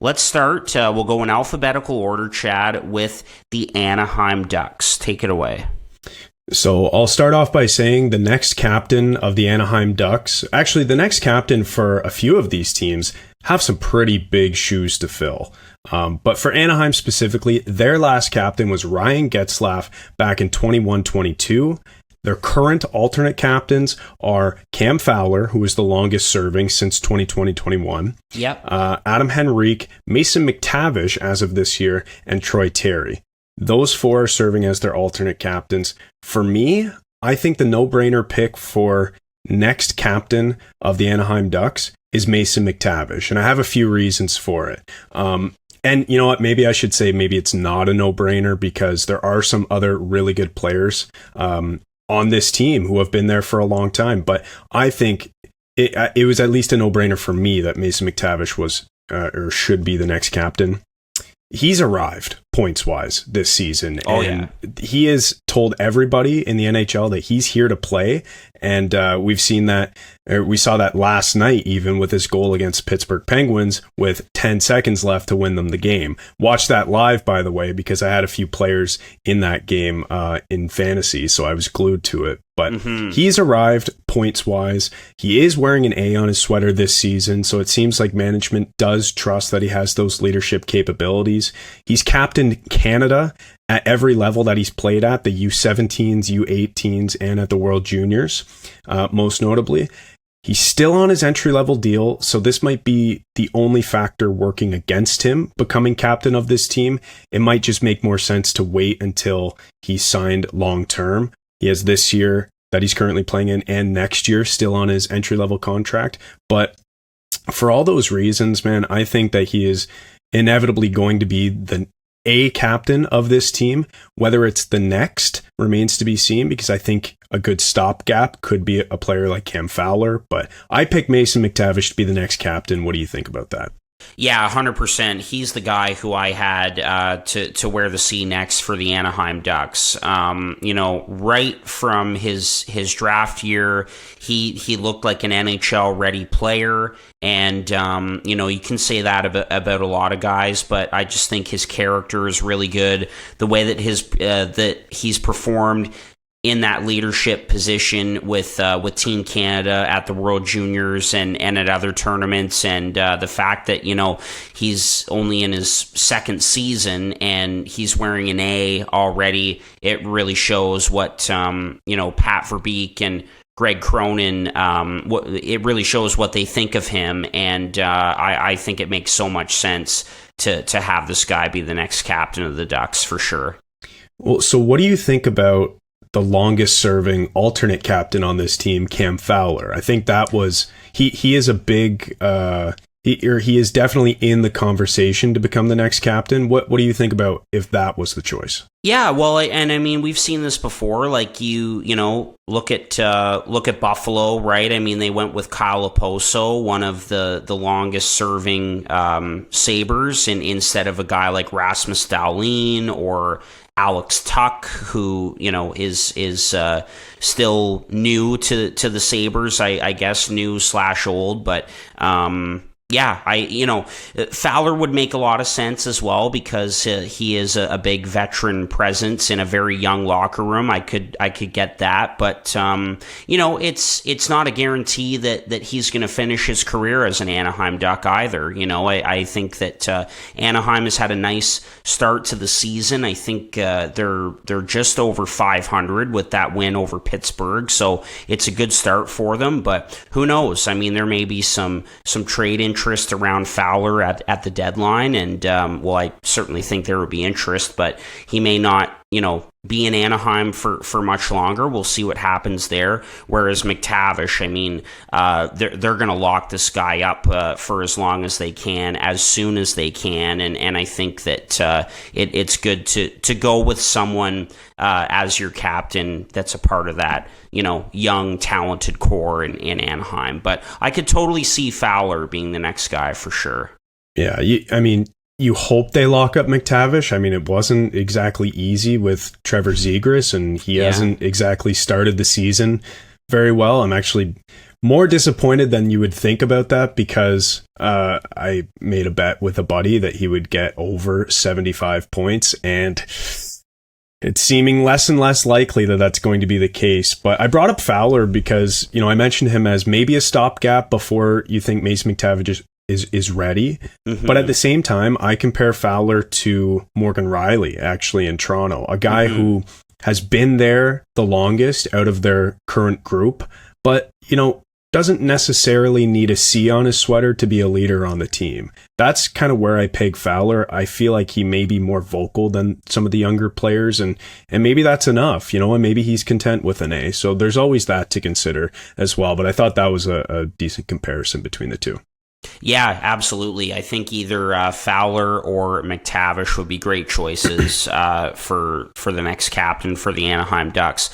Let's start. We'll go in alphabetical order, Chad, with the Anaheim Ducks. Take it away. So I'll start off by saying the next captain of the Anaheim Ducks, actually the next captain for a few of these teams, have some pretty big shoes to fill. But for Anaheim specifically, their last captain was Ryan Getzlaf back in 21-22. Their current alternate captains are Cam Fowler, who is the longest serving since 2020-21. Yep. Adam Henrique, Mason McTavish as of this year, and Troy Terry. Those four are serving as their alternate captains. For me, I think the no-brainer pick for next captain of the Anaheim Ducks is Mason McTavish, and I have a few reasons for it. And you know what? Maybe I should say maybe it's not a no-brainer because there are some other really good players on this team who have been there for a long time. But I think it was at least a no-brainer for me that Mason McTavish was or should be the next captain. He's arrived points-wise this season. And he has told everybody in the NHL that he's here to play. And we've seen that. We saw that last night, even with his goal against Pittsburgh Penguins with 10 seconds left to win them the game. Watch that live, by the way, because I had a few players in that game in fantasy, so I was glued to it. But he's arrived points-wise. He is wearing an A on his sweater this season, so it seems like management does trust that he has those leadership capabilities. He's captained Canada at every level that he's played at, the U17s, U18s, and at the World Juniors, most notably. He's still on his entry-level deal, so this might be the only factor working against him becoming captain of this team. It might just make more sense to wait until he's signed long-term. He has this year that he's currently playing in and next year still on his entry-level contract. But for all those reasons, man, I think that he is inevitably going to be the captain of this team. Whether it's the next remains to be seen, because I think a good stopgap could be a player like Cam Fowler. But I pick Mason McTavish to be the next captain. What do you think about that? Yeah, 100%. He's the guy who I had to wear the C next for the Anaheim Ducks. Right from his draft year, he looked like an NHL ready player, and you can say that about a lot of guys, but I just think his character is really good. The way that he's performed in that leadership position with Team Canada at the World Juniors and at other tournaments, and the fact that he's only in his second season and he's wearing an A already, it really shows what Pat Verbeek and Greg Cronin, it really shows what they think of him, and I think it makes so much sense to have this guy be the next captain of the Ducks for sure. Well, so what do you think about the longest serving alternate captain on this team, Cam Fowler? I think that was he is a big he is definitely in the conversation to become the next captain. What do you think about if that was the choice? Yeah, well, and I mean, we've seen this before. Like you look at Buffalo, right? I mean, they went with Kyle Oposo, one of the longest serving Sabres, and instead of a guy like Rasmus Dahlin or Alex Tuck, who is still new to the Sabres, I guess new/old, but Fowler would make a lot of sense as well because he is a big veteran presence in a very young locker room. I could get that, but it's not a guarantee that he's going to finish his career as an Anaheim Duck either. I think that Anaheim has had a nice start to the season. I think they're just over 500 with that win over Pittsburgh, so it's a good start for them. But who knows? I mean, there may be some trade interest around Fowler at the deadline, and I certainly think there would be interest, but he may not be in Anaheim for much longer. We'll see what happens there. Whereas McTavish, I mean, they're going to lock this guy up for as long as they can, as soon as they can, and I think that it's good to go with someone as your captain that's a part of that young talented core in Anaheim. But I could totally see Fowler being the next guy for sure. Yeah, you hope they lock up McTavish. I mean, it wasn't exactly easy with Trevor Zegras, and he hasn't exactly started the season very well. I'm actually more disappointed than you would think about that because I made a bet with a buddy that he would get over 75 points, and it's seeming less and less likely that that's going to be the case. But I brought up Fowler because, I mentioned him as maybe a stopgap before you think Mason McTavish is ready. Mm-hmm. But at the same time, I compare Fowler to Morgan Riley, actually, in Toronto, a guy who has been there the longest out of their current group, but, doesn't necessarily need a C on his sweater to be a leader on the team. That's kind of where I peg Fowler. I feel like he may be more vocal than some of the younger players, and maybe that's enough, and maybe he's content with an A. So there's always that to consider as well. But I thought that was a decent comparison between the two. Yeah, absolutely. I think either Fowler or McTavish would be great choices for the next captain for the Anaheim Ducks.